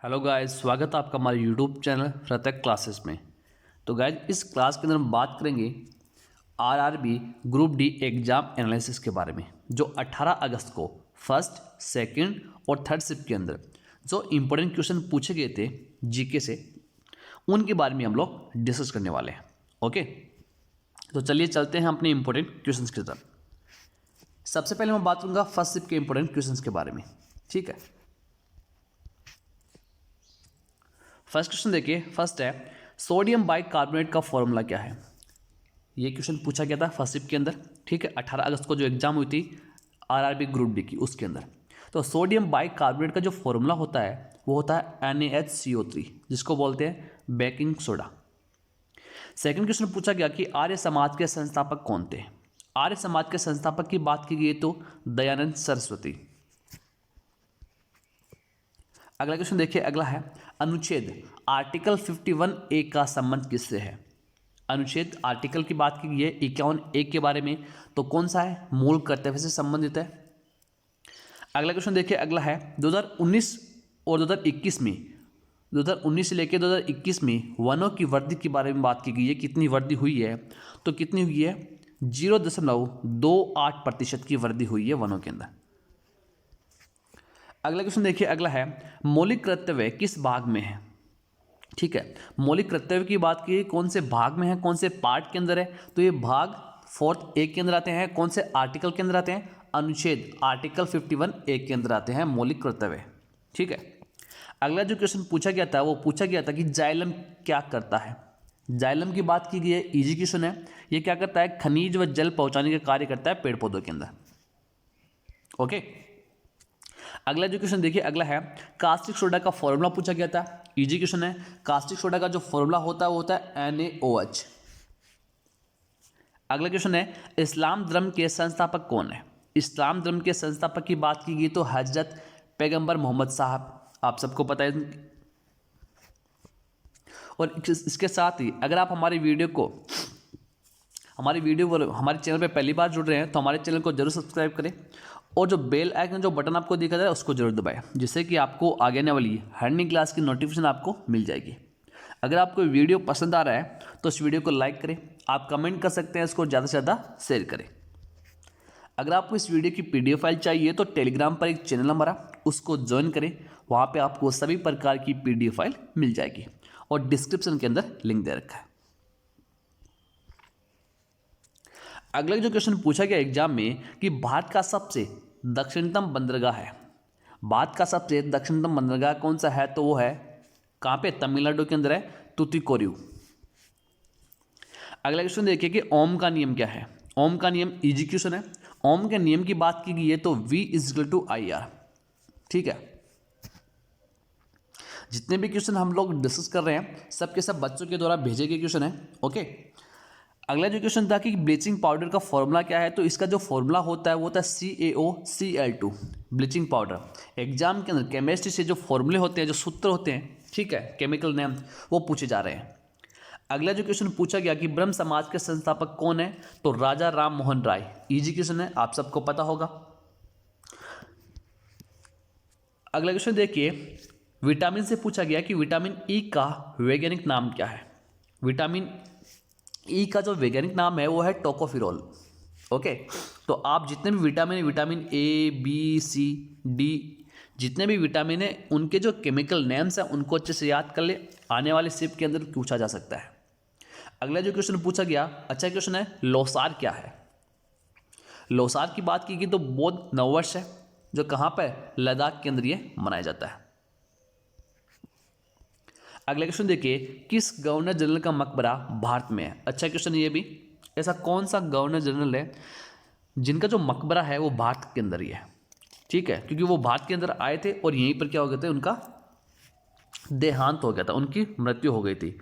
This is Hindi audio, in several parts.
हेलो गाइस, स्वागत है आपका हमारे यूट्यूब चैनल प्रत्येक क्लासेस में। तो गाइस, इस क्लास के अंदर हम बात करेंगे RRB group D exam analysis के बारे में, जो 18 अगस्त को फर्स्ट, सेकंड और थर्ड शिफ्ट के अंदर जो इम्पोर्टेंट क्वेश्चन पूछे गए थे जीके से, उनके बारे में हम लोग डिस्कस करने वाले हैं। ओके, तो चलिए चलते हैं अपने इम्पोर्टेंट क्वेश्चन की तरफ। सबसे पहले मैं बात करूँगा फर्स्ट शिफ्ट के इम्पोर्टेंट क्वेश्चन के बारे में। ठीक है, फर्स्ट क्वेश्चन देखिए। फर्स्ट है, सोडियम बाइकार्बोनेट का फॉर्मूला क्या है। ये क्वेश्चन पूछा गया था फर्स्ट शिफ्ट के अंदर। ठीक है, 18 अगस्त को जो एग्जाम हुई थी आरआरबी ग्रुप डी की, उसके अंदर। तो सोडियम बाइकार्बोनेट का जो फॉर्मूला होता है वो होता है NaHCO3, जिसको बोलते हैं बेकिंग सोडा। सेकंड क्वेश्चन पूछा गया कि आर्य समाज के संस्थापक कौन थे। आर्य समाज के संस्थापक की बात की गई तो दयानंद सरस्वती। अगला क्वेश्चन देखिए, अगला है, अनुच्छेद आर्टिकल 51A का संबंध किससे है। अनुच्छेद आर्टिकल की बात की गई है 51A के बारे में, तो कौन सा है, मूल कर्तव्य से संबंधित है। अगला क्वेश्चन देखिए, अगला है, 2019 और 2021 में, 2019 से लेकर 2021 में वनों की वृद्धि के बारे में बात की गई है। कितनी वृद्धि हुई है, तो कितनी हुई है, 0.28% की वृद्धि हुई है वनों के अंदर। अगला क्वेश्चन देखिए, अगला है, मौलिक कर्तव्य किस भाग में है। ठीक है, मौलिक कर्तव्य की बात की कौन से भाग में है, कौन से पार्ट के अंदर है, तो ये भाग 4A के अंदर आते हैं। कौन से आर्टिकल के अंदर आते हैं, अनुच्छेद आर्टिकल 51A के अंदर आते हैं मौलिक कर्तव्य। ठीक है, अगला जो क्वेश्चन पूछा गया था वो पूछा गया था कि जाइलम क्या करता है। जाइलम की बात की गई है, इजी क्वेश्चन है। ये क्या करता है, खनिज व जल पहुंचाने का कार्य करता है पेड़ पौधों के अंदर। ओके, अगला जो क्वेश्चन देखिए, अगला है, कास्टिक सोडा का फॉर्मूला पूछा गया था। इजी क्वेश्चन है। कास्टिक सोडा का जो फॉर्मूला होता है वो होता है NaOH। अगला क्वेश्चन है, इस्लाम धर्म के संस्थापक कौन है। इस्लाम धर्म के संस्थापक की बात की गई तो हजरत पैगंबर मोहम्मद साहब, आप सबको पता है। और इसके साथ ही अगर आप हमारे वीडियो पर हमारे चैनल पे पहली बार जुड़ रहे हैं तो हमारे चैनल को जरूर सब्सक्राइब करें, और जो बेल आइकन जो बटन आपको दिखा जा रहा है उसको जरूर दबाएं, जिससे कि आपको आगे आने वाली हर नई क्लास की नोटिफिकेशन आपको मिल जाएगी। अगर आपको वीडियो पसंद आ रहा है तो इस वीडियो को लाइक करें, आप कमेंट कर सकते हैं, इसको ज़्यादा से ज़्यादा शेयर करें। अगर आपको इस वीडियो की PDF फाइल चाहिए तो टेलीग्राम पर एक चैनल हमारा, उसको ज्वाइन करें। वहाँ पर आपको सभी प्रकार की PDF फाइल मिल जाएगी, और डिस्क्रिप्शन के अंदर लिंक दे रखा है। अगला जो क्वेश्चन पूछा गया एग्जाम में कि भारत का सबसे दक्षिणतम बंदरगाह है। भारत का सबसे दक्षिणतम बंदरगाह कौन सा है, तो वो है कहाँ पे, तमिलनाडु के अंदर है, तुतिकोरिन। अगला क्वेश्चन देखिए कि ओम का नियम क्या है। ओम का नियम इजी क्वेश्चन है। ओम के नियम की बात की गई है तो V=IR। ठीक है, जितने भी क्वेश्चन हम लोग डिस्कस कर रहे हैं सब के सब बच्चों के द्वारा भेजे गए क्वेश्चन है। ओके, अगला जो क्वेश्चन था कि ब्लीचिंग पाउडर का फॉर्मूला क्या है, तो इसका जो फॉर्मूला होता है वो होता है CaOCl2, ब्लीचिंग पाउडर। एग्जाम के अंदर केमिस्ट्री से जो फॉर्मूले होते हैं, जो सूत्र होते हैं, ठीक है, केमिकल नेम, वो पूछे जा रहे हैं। अगला जो क्वेश्चन पूछा गया कि ब्रह्म समाज के संस्थापक कौन है, तो राजा राम मोहन राय। इजी क्वेश्चन है, आप सबको पता होगा। अगला क्वेश्चन देखिए, विटामिन से पूछा गया कि विटामिन E का वैज्ञानिक नाम क्या है। विटामिन E का जो वैज्ञानिक नाम है वो है टोकोफिरोल। ओके, तो आप जितने भी vitamin vitamin A, B, C, D, जितने भी विटामिन हैं उनके जो केमिकल नेम्स हैं उनको अच्छे से याद कर ले, आने वाले शिफ्ट के अंदर पूछा जा सकता है। अगला जो क्वेश्चन पूछा गया, अच्छा क्वेश्चन है, लोसार क्या है। लोसार की बात की गई तो बौद्ध नववर्ष है, जो कहाँ पर, लद्दाख के अंदर ये मनाया जाता है। अगला क्वेश्चन देखिए, किस गवर्नर जनरल का मकबरा भारत में है। अच्छा क्वेश्चन ये भी, ऐसा कौन सा गवर्नर जनरल है जिनका जो मकबरा है वो भारत के अंदर ही है। ठीक है, क्योंकि वो भारत के अंदर आए थे और यहीं पर क्या हो गया था, उनका देहांत हो गया था, उनकी मृत्यु हो गई थी।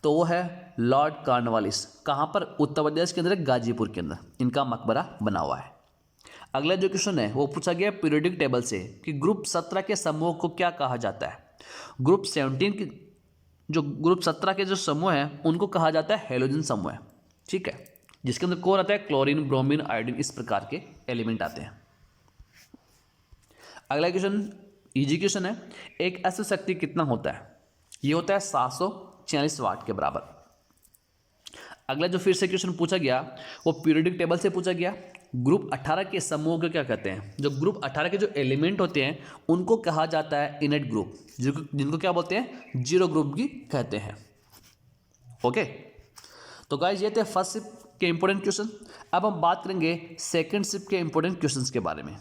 तो वो है लॉर्ड कॉर्नवालिस। कहाँ पर, उत्तर प्रदेश के अंदर, गाजीपुर के अंदर इनका मकबरा बना हुआ है। अगला जो क्वेश्चन है वो पूछा गया पीरियोडिक टेबल से कि ग्रुप 17 के समूह को क्या कहा जाता है। ग्रुप 17 की जो ग्रुप 17 के जो समूह हैं उनको कहा जाता है हेलोजन समूह। ठीक है, जिसके अंदर कौन आता है, क्लोरीन, ब्रोमीन, आयोडीन, इस प्रकार के एलिमेंट आते हैं। अगला क्वेश्चन इजी क्वेश्चन है। एक ऐसी शक्ति कितना होता है? ये होता है 740 वाट के बराबर। अगला जो फिर से क्वेश्चन पूछा गया वो पीरियोडिक टेबल से पूछा गया। ग्रुप 18 के समूह को क्या कहते हैं? जो ग्रुप 18 के जो एलिमेंट होते हैं उनको कहा जाता है इनेट ग्रुप, जिनको क्या बोलते हैं? जीरो ग्रुप भी कहते हैं। ओके, तो गाइस ये थे फर्स्ट शिफ्ट के इंपॉर्टेंट क्वेश्चन। अब हम बात करेंगे सेकंड शिफ्ट के इंपॉर्टेंट क्वेश्चंस के बारे में।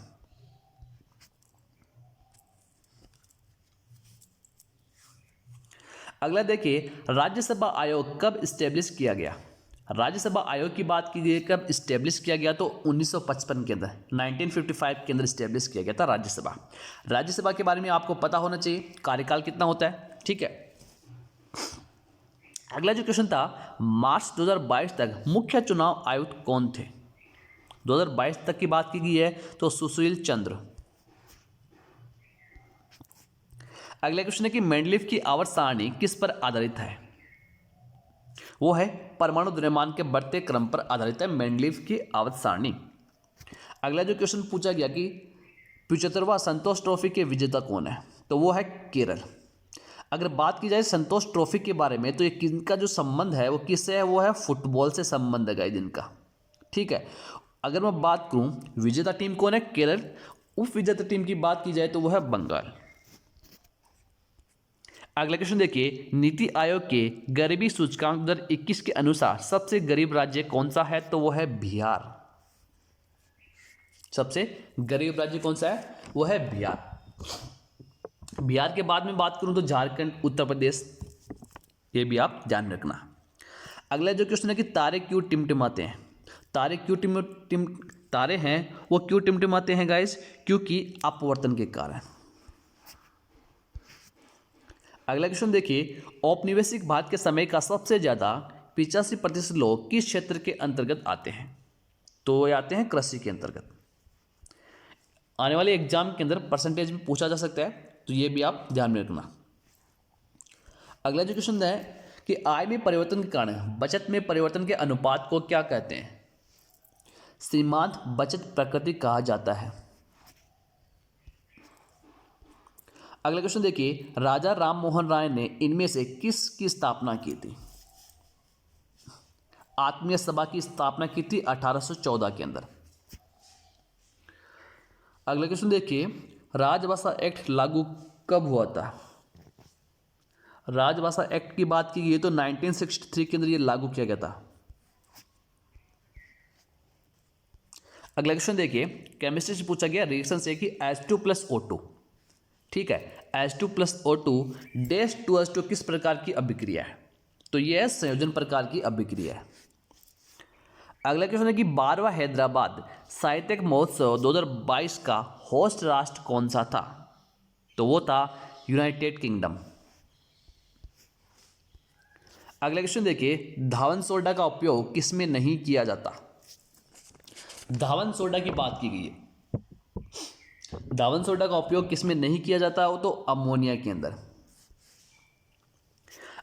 अगला देखिए, राज्यसभा आयोग कब इस्टेब्लिश किया गया? राज्यसभा आयोग की बात की गई कब इस्टेब्लिश किया गया तो 1955 के अंदर 1955 के अंदर इस्टेब्लिश किया गया था राज्यसभा। राज्यसभा के बारे में आपको पता होना चाहिए, कार्यकाल कितना होता है, ठीक है। अगला जो क्वेश्चन था, मार्च 2022 तक मुख्य चुनाव आयुक्त कौन थे? 2022 तक की बात की गई है तो सुशील चंद्र। अगला क्वेश्चन है कि मेंडलीव की आवर्त सारणी किस पर आधारित है? वो है परमाणु द्रव्यमान के बढ़ते क्रम पर आधारित है मेंडलीव की आवर्त सारणी। अगला जो क्वेश्चन पूछा गया कि 75वां संतोष ट्रॉफी के विजेता कौन है? तो वो है केरल। अगर बात की जाए संतोष ट्रॉफी के बारे में तो ये किनका जो संबंध है वो किससे है? वो है फुटबॉल से संबंध है गाइस इनका, ठीक है। अगर मैं बात करूं विजेता टीम कौन है? केरल। उप विजेता टीम की बात की जाए तो वो है बंगाल। अगला क्वेश्चन देखिए, नीति आयोग के गरीबी सूचकांक 2021 के अनुसार सबसे गरीब राज्य कौन सा है? तो वो है बिहार। सबसे गरीब राज्य कौन सा है? वो है बिहार। बिहार के बाद में बात करूं तो झारखंड, उत्तर प्रदेश, ये भी आप ध्यान रखना। अगला जो क्वेश्चन है कि तारे क्यों टिमटिमाते हैं? तारे क्यों तारे हैं वो क्यों टिमटिमाते हैं गाइस? क्योंकि अपवर्तन के कारण। अगला क्वेश्चन देखिए, औपनिवेशिक भारत के समय का सबसे ज्यादा 85% लोग किस क्षेत्र के अंतर्गत आते हैं? तो ये आते हैं कृषि के अंतर्गत। आने वाले एग्जाम के अंदर परसेंटेज में पूछा जा सकता है, तो ये भी आप ध्यान में रखना। अगला जो क्वेश्चन है कि आय में परिवर्तन के कारण बचत में परिवर्तन के अनुपात को क्या कहते हैं? सीमांत बचत प्रकृति कहा जाता है। अगला क्वेश्चन देखिए, राजा राम मोहन राय ने इनमें से किसकी स्थापना की थी? आत्मीय सभा की स्थापना की थी 1814 के अंदर। अगला क्वेश्चन देखिए, राजभाषा एक्ट लागू कब हुआ था? राजभाषा एक्ट की बात की गई तो 1963 के अंदर ये लागू किया गया था। अगला क्वेश्चन देखिए, केमिस्ट्री से पूछा गया, रिएक्शन से कि H2+O2, ठीक है, H2+O2 डैश 2H2 किस प्रकार की अभिक्रिया है? तो यह संयोजन प्रकार की अभिक्रिया है। अगला क्वेश्चन है कि 12वां हैदराबाद साहित्यिक महोत्सव 2022 का होस्ट राष्ट्र कौन सा था? तो वो था यूनाइटेड किंगडम। अगला क्वेश्चन देखिए, धावन सोडा का उपयोग किसमें नहीं किया जाता? धावन सोडा की बात की गई है। धावन सोडा का उपयोग किसमें नहीं किया जाता? वो तो अमोनिया के अंदर।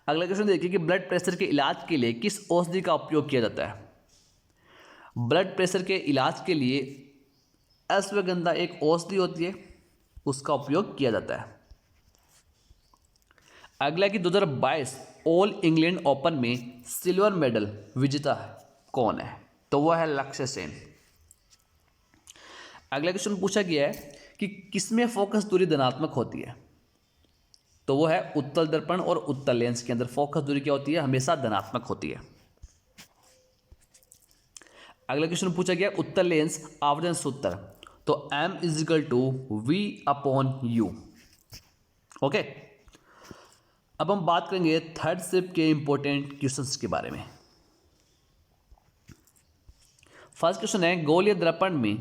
अगला क्वेश्चन देखिए कि ब्लड प्रेशर के इलाज के लिए किस औषधि का उपयोग किया जाता है? ब्लड प्रेशर के इलाज के लिए अश्वगंधा एक औषधि होती है, उसका उपयोग किया जाता है। अगला कि 2022 ऑल इंग्लैंड ओपन में सिल्वर मेडल विजेता कौन है? तो वह है लक्ष्य सेन। अगला क्वेश्चन पूछा गया है कि किसमें फोकस दूरी धनात्मक होती है? तो वो है उत्तल दर्पण और उत्तल लेंस के अंदर फोकस दूरी क्या होती है? हमेशा धनात्मक होती है। अगला क्वेश्चन पूछा गया उत्तल लेंस आवर्धन सूत्र, तो M=V/U। ओके, अब हम बात करेंगे थर्ड शिफ्ट के इंपॉर्टेंट क्वेश्चंस के बारे में। फर्स्ट क्वेश्चन है, गोलीय दर्पण में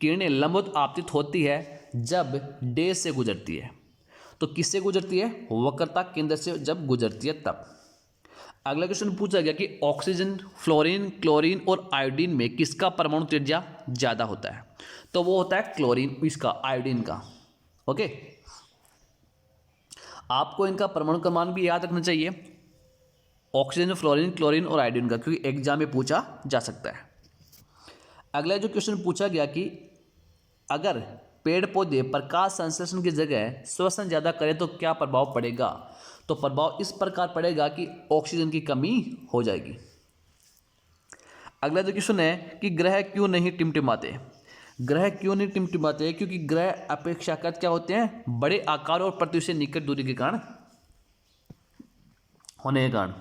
किरणें लंबवत आपतित होती है जब डैश से गुजरती है। तो किससे गुजरती है? वक्रता केंद्र से जब गुजरती है तब। अगला क्वेश्चन पूछा गया कि ऑक्सीजन, फ्लोरीन, क्लोरीन और आयोडीन में किसका परमाणु त्रिज्या ज्यादा होता है? तो वो होता है क्लोरीन, इसका, आयोडीन का। ओके, आपको इनका परमाणु क्रमांक भी याद रखना चाहिए, ऑक्सीजन, फ्लोरीन, क्लोरीन और आयोडीन का, क्योंकि एग्जाम में पूछा जा सकता है। अगला जो क्वेश्चन पूछा गया कि अगर पेड़ पौधे प्रकाश संश्लेषण की जगह श्वसन ज़्यादा करें तो क्या प्रभाव पड़ेगा? तो प्रभाव इस प्रकार पड़ेगा कि ऑक्सीजन की कमी हो जाएगी। अगला जो क्वेश्चन है कि ग्रह क्यों नहीं टिमटिमाते? ग्रह क्यों नहीं टिमटिमाते? क्योंकि ग्रह अपेक्षाकृत क्या होते हैं? बड़े आकार और पृथ्वी से निकट दूरी के कारण होने के कारण।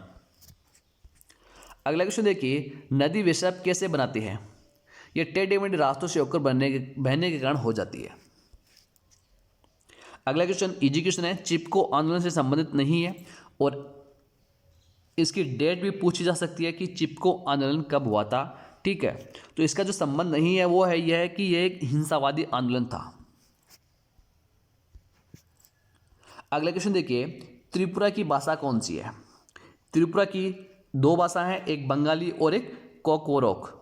अगला क्वेश्चन देखिए, नदी विषैप कैसे बनाती है? ये टेढ़े मेढ़े रास्तों से होकर बहने के कारण हो जाती है। अगला क्वेश्चन इजी क्वेश्चन है, चिपको आंदोलन से संबंधित नहीं है और इसकी डेट भी पूछी जा सकती है कि चिपको आंदोलन कब हुआ था। ठीक है, तो इसका जो संबंध नहीं है वो है यह है कि यह एक हिंसावादी आंदोलन था। अगला क्वेश्चन देखिए, त्रिपुरा की भाषा कौन सी है? त्रिपुरा की दो भाषा हैं, एक बंगाली और एक कोकबोरोक।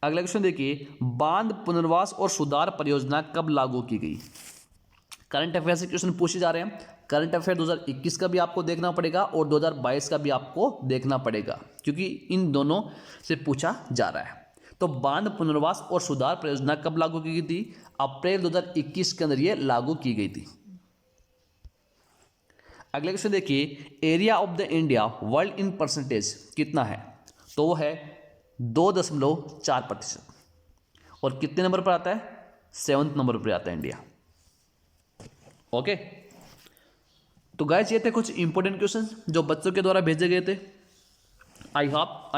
अगला क्वेश्चन देखिए, बांध पुनर्वास और सुधार परियोजना कब लागू की गई? करंट अफेयर से क्वेश्चन पूछे जा रहे हैं। करंट अफेयर 2021 का भी आपको देखना पड़ेगा और 2022 का भी आपको देखना पड़ेगा, क्योंकि इन दोनों से पूछा जा रहा है। तो बांध पुनर्वास और सुधार परियोजना कब लागू की गई थी? अप्रैल 2021 के अंदर ये लागू की गई थी। अगले क्वेश्चन देखिए, area of the India world in percentage कितना है? तो वो है 2.4%। और कितने नंबर पर आता है? 7वें नंबर पर आता है इंडिया। ओके, तो गाइस ये थे कुछ इंपॉर्टेंट क्वेश्चन जो बच्चों के द्वारा भेजे गए थे। आई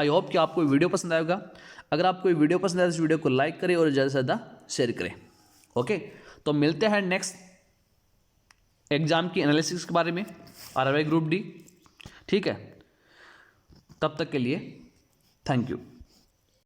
होप कि आपको वीडियो पसंद आएगा। अगर आपको वीडियो पसंद आए तो इस वीडियो को लाइक करें और ज़्यादा से ज़्यादा शेयर करें। ओके, तो मिलते हैं नेक्स्ट एग्जाम की एनालिसिस के बारे में, RRB ग्रुप डी। ठीक है, तब तक के लिए थैंक यू।